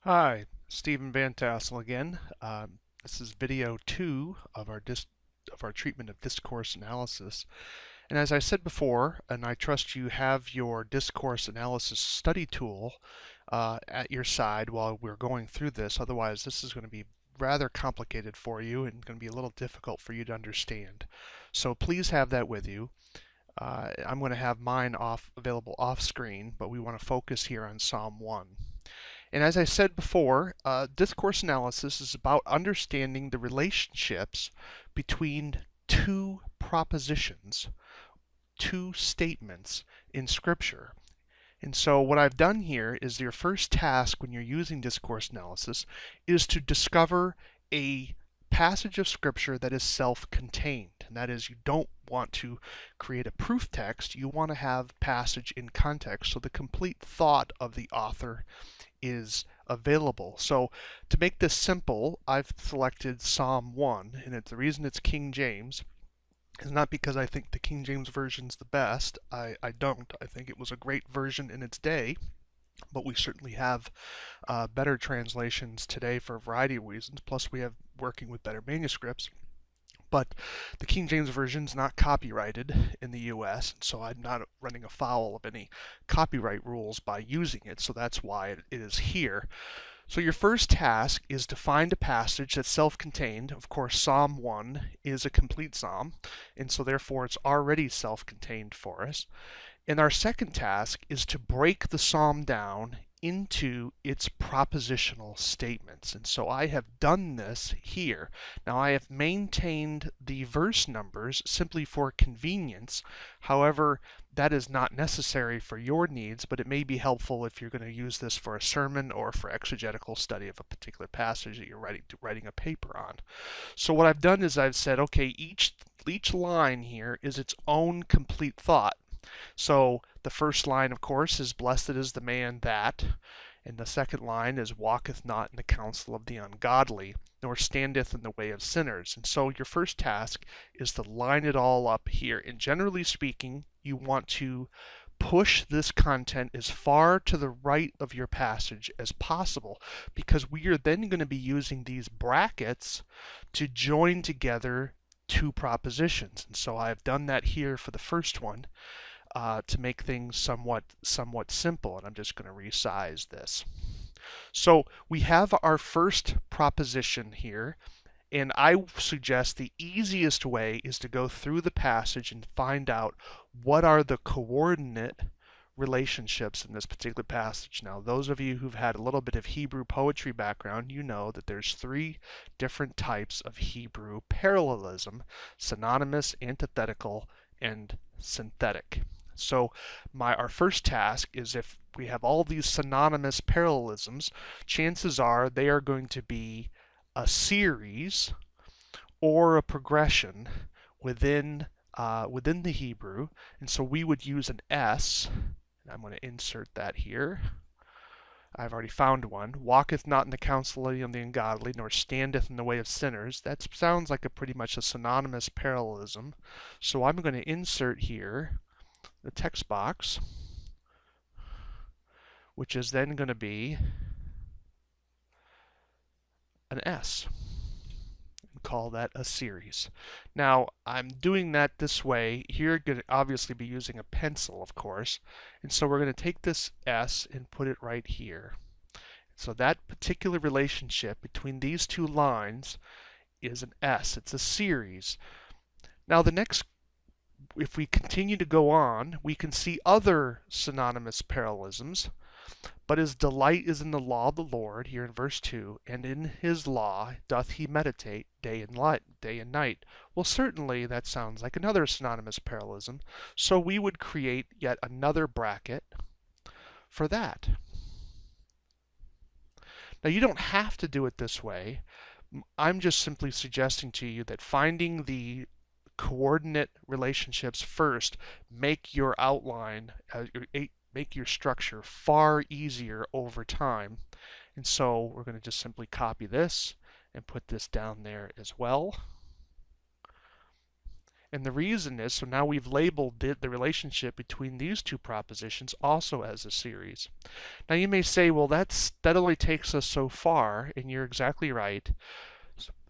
Hi, Stephen Van Tassel again. This is video 2 of our treatment of discourse analysis. And as I said before, and I trust you have your discourse analysis study tool at your side while we're going through this. Otherwise, this is going to be rather complicated for you and going to be a little difficult for you to understand. So please have that with you. I'm going to have mine available off screen, but we want to focus here on Psalm 1. And as I said before, discourse analysis is about understanding the relationships between two propositions, two statements in Scripture. And so what I've done here is your first task when you're using discourse analysis is to discover a passage of Scripture that is self-contained. And that is, you don't want to create a proof text, you want to have passage in context, so the complete thought of the author is available. So to make this simple, I've selected Psalm 1, and the reason it's King James is not because I think the King James Version's the best. I don't. I think it was a great version in its day, but we certainly have better translations today for a variety of reasons. Plus, we have working with better manuscripts. But the King James Version is not copyrighted in the US, and so I'm not running afoul of any copyright rules by using it, so that's why it is here. So your first task is to find a passage that's self-contained. Of course, Psalm 1 is a complete psalm, and so therefore it's already self-contained for us. And our second task is to break the psalm down into its propositional statements. And so I have done this here. Now I have maintained the verse numbers simply for convenience. However, that is not necessary for your needs, but it may be helpful if you're going to use this for a sermon or for exegetical study of a particular passage that you're writing a paper on. So what I've done is I've said, okay, each line here is its own complete thought. So the first line, of course, is blessed is the man that, and the second line is walketh not in the counsel of the ungodly, nor standeth in the way of sinners. And so your first task is to line it all up here. And generally speaking, you want to push this content as far to the right of your passage as possible, because we are then going to be using these brackets to join together two propositions. And so I've done that here for the first one. To make things somewhat simple, and I'm just going to resize this. So we have our first proposition here, and I suggest the easiest way is to go through the passage and find out what are the coordinate relationships in this particular passage. Now, those of you who've had a little bit of Hebrew poetry background, you know that there's three different types of Hebrew parallelism: synonymous, antithetical, and synthetic. So our first task is, if we have all these synonymous parallelisms, chances are they are going to be a series or a progression within the Hebrew. And so we would use an S, and I'm going to insert that here. I've already found one. Walketh not in the counsel of the ungodly, nor standeth in the way of sinners. That sounds like pretty much a synonymous parallelism. So I'm going to insert here the text box, which is then going to be an S, and call that a series. Now, I'm doing that this way. Here, you're going to obviously be using a pencil, of course, and so we're going to take this S and put it right here. So that particular relationship between these two lines is an S. It's a series. Now, if we continue to go on, we can see other synonymous parallelisms. But his delight is in the law of the Lord, here in verse 2, and in his law doth he meditate day and night. Well, certainly that sounds like another synonymous parallelism, so we would create yet another bracket for that. Now, you don't have to do it this way. I'm just simply suggesting to you that finding the coordinate relationships first make your outline, make your structure far easier over time. And so we're going to just simply copy this and put this down there as well. And the reason is, so now we've labeled the relationship between these two propositions also as a series. Now you may say, well, that only takes us so far, and you're exactly right.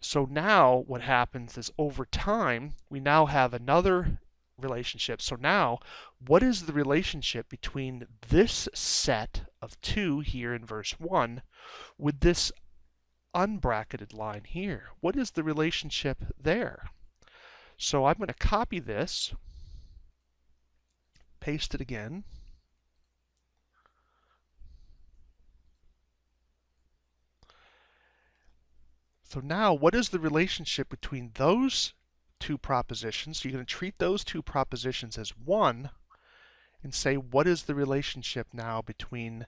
So now what happens is over time, we now have another relationship. So now, what is the relationship between this set of 2 here in verse 1 with this unbracketed line here? What is the relationship there? So I'm going to copy this, paste it again. So now, what is the relationship between those two propositions? So you're going to treat those two propositions as one and say, what is the relationship now between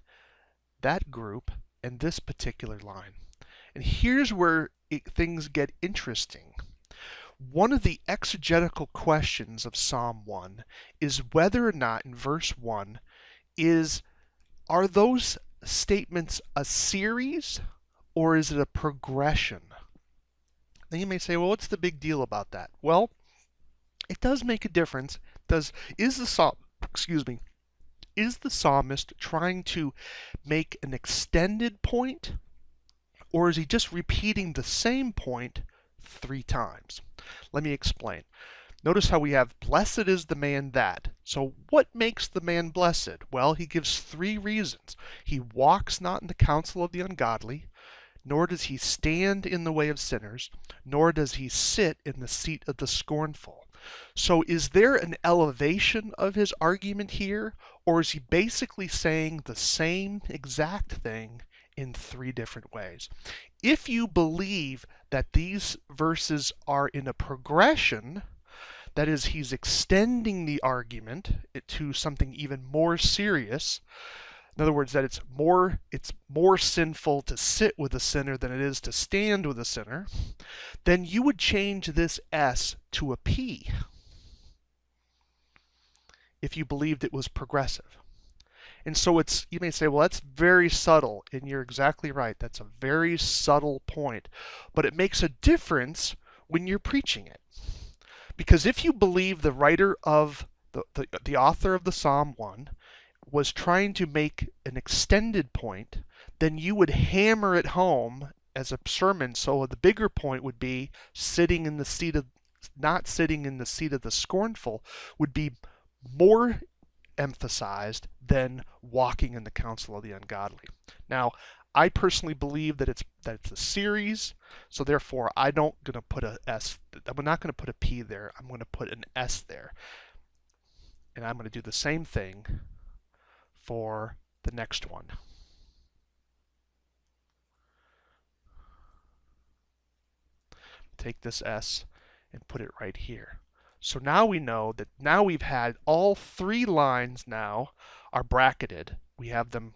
that group and this particular line? And here's where things get interesting. One of the exegetical questions of Psalm 1 is whether or not in verse 1 are those statements a series or is it a progression? Now you may say, well, what's the big deal about that? Well, it does make a difference. Is the psalmist trying to make an extended point, or is he just repeating the same point 3 times? Let me explain. Notice how we have, blessed is the man that. So what makes the man blessed? Well, he gives 3 reasons. He walks not in the counsel of the ungodly, nor does he stand in the way of sinners, nor does he sit in the seat of the scornful. So is there an elevation of his argument here, or is he basically saying the same exact thing in 3 different ways? If you believe that these verses are in a progression, that is, he's extending the argument to something even more serious, in other words, that it's more sinful to sit with a sinner than it is to stand with a sinner, then you would change this S to a P if you believed it was progressive. And so you may say, well, that's very subtle, and you're exactly right. That's a very subtle point, but it makes a difference when you're preaching it. Because if you believe the writer of the author of the Psalm 1 was trying to make an extended point, then you would hammer it home as a sermon. So the bigger point would be not sitting in the seat of the scornful would be more emphasized than walking in the counsel of the ungodly. Now, I personally believe that it's a series, so therefore I'm not going to put a P there. I'm going to put an S there. And I'm going to do the same thing for the next one. Take this S and put it right here. So now we know that now we've had all 3 lines now are bracketed. We have them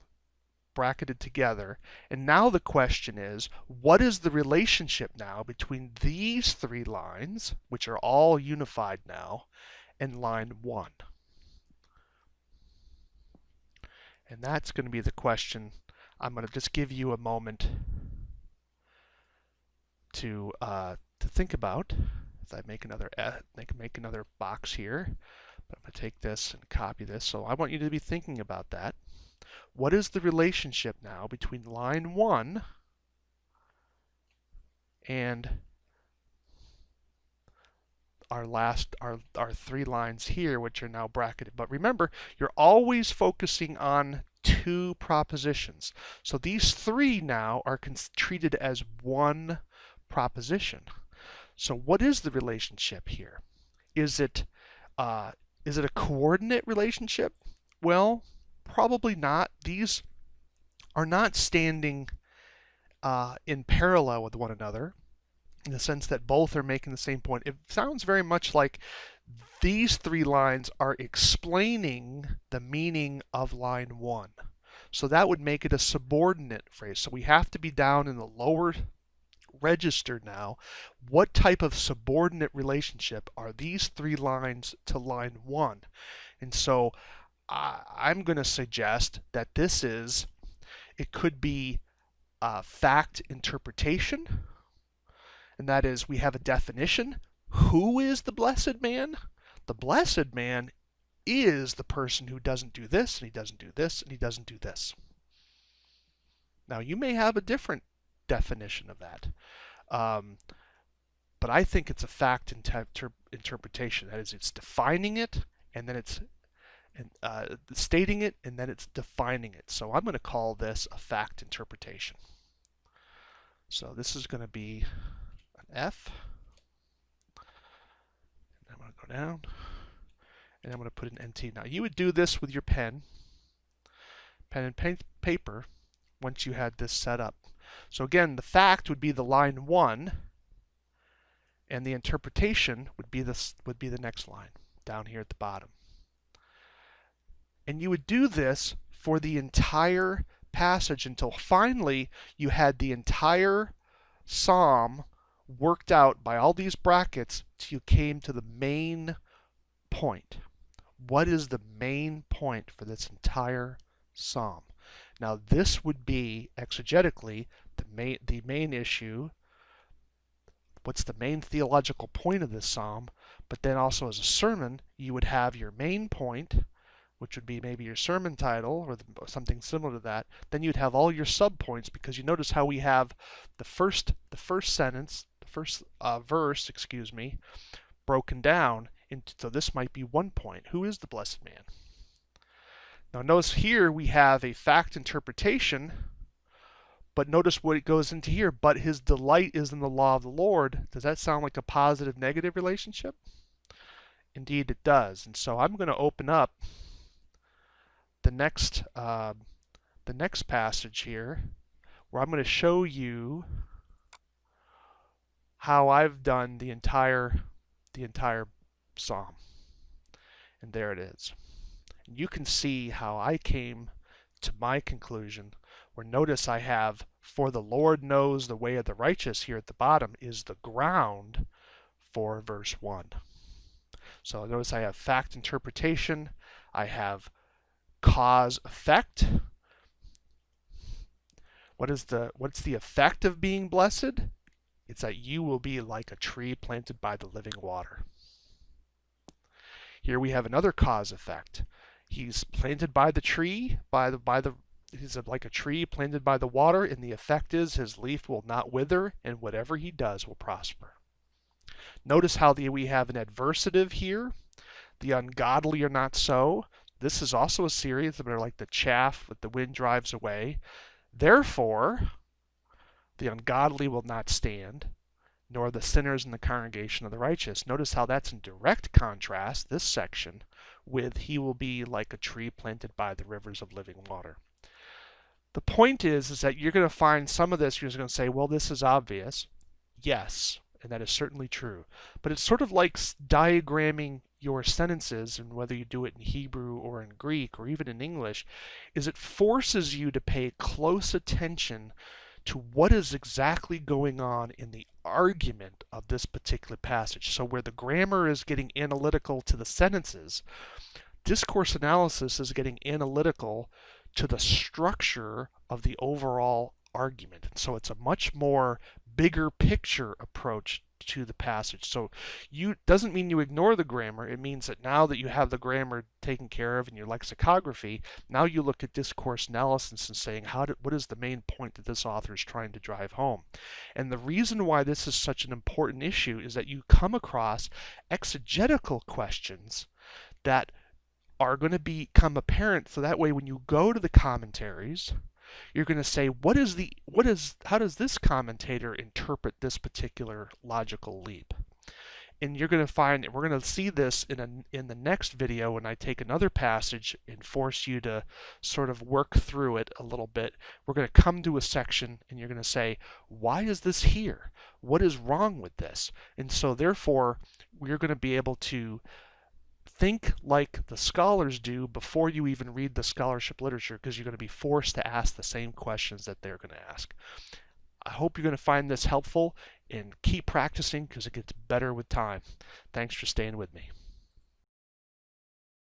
bracketed together. And now the question is, what is the relationship now between these 3 lines, which are all unified now, and line 1? And that's going to be the question. I'm going to just give you a moment to think about. As I make another box here, but I'm going to take this and copy this. So I want you to be thinking about that. What is the relationship now between line 1 and our 3 lines here, which are now bracketed? But remember, you're always focusing on 2 propositions. So these 3 now are treated as one proposition. So what is the relationship here? Is it a coordinate relationship? Well, probably not. These are not standing in parallel with one another in the sense that both are making the same point. It sounds very much like these 3 lines are explaining the meaning of line 1. So that would make it a subordinate phrase. So we have to be down in the lower register now. What type of subordinate relationship are these 3 lines to line 1? And so I'm going to suggest that it could be fact interpretation, and that is we have a definition, Who is the blessed man? The blessed man is the person who doesn't do this, and he doesn't do this, and he doesn't do this. Now, you may have a different definition of that, but I think it's a fact interpretation. That is, it's defining it, and then it's stating it, and then it's defining it. So I'm going to call this a fact interpretation. So this is going to be an F. I'm going to go down, and I'm going to put an NT. Now, you would do this with your pen and paper once you had this set up. So again, the fact would be the line 1, and the interpretation would be the next line down here at the bottom. And you would do this for the entire passage until finally you had the entire psalm worked out by all these brackets till you came to the main point. What is the main point for this entire psalm? Now, this would be exegetically the main issue. What's the main theological point of this psalm? But then also as a sermon, you would have your main point, which would be maybe your sermon title or something similar to that. Then you'd have all your subpoints, because you notice how we have the first sentence, the first verse, broken down into, so this might be one point. Who is the blessed man? Now notice here we have a fact interpretation, but notice what it goes into here. But his delight is in the law of the Lord. Does that sound like a positive-negative relationship? Indeed it does. And so I'm going to open up the next passage here, where I'm going to show you how I've done the entire psalm. And there it is. And you can see how I came to my conclusion, where notice I have, for the Lord knows the way of the righteous here at the bottom is the ground for verse 1. So notice I have fact interpretation, I have cause effect. What's the effect of being blessed? It's that you will be like a tree planted by the living water. Here we have another cause effect. He's planted by the tree, he's like a tree planted by the water, and the effect is his leaf will not wither, and whatever he does will prosper. Notice how we have an adversative here. The ungodly are not so. This is also a series that are like the chaff that the wind drives away. Therefore, the ungodly will not stand, nor the sinners in the congregation of the righteous. Notice how that's in direct contrast, this section, with he will be like a tree planted by the rivers of living water. The point is that you're going to find some of this, you're just going to say, well, this is obvious. Yes, and that is certainly true. But it's sort of like diagramming your sentences, and whether you do it in Hebrew or in Greek or even in English, is it forces you to pay close attention to what is exactly going on in the argument of this particular passage. So where the grammar is getting analytical to the sentences, discourse analysis is getting analytical to the structure of the overall argument. And so it's a much more bigger picture approach to the passage. So doesn't mean you ignore the grammar. It means that now that you have the grammar taken care of in your lexicography, now you look at discourse analysis and saying, what is the main point that this author is trying to drive home? And the reason why this is such an important issue is that you come across exegetical questions that are going to become apparent. So that way, when you go to the commentaries, you're going to say, how does this commentator interpret this particular logical leap? And you're going to find, we're going to see this in the next video when I take another passage and force you to sort of work through it a little bit. We're going to come to a section and you're going to say, why is this here? What is wrong with this? And so therefore, we're going to be able to think like the scholars do before you even read the scholarship literature, because you're going to be forced to ask the same questions that they're going to ask. I hope you're going to find this helpful, and keep practicing because it gets better with time. Thanks for staying with me.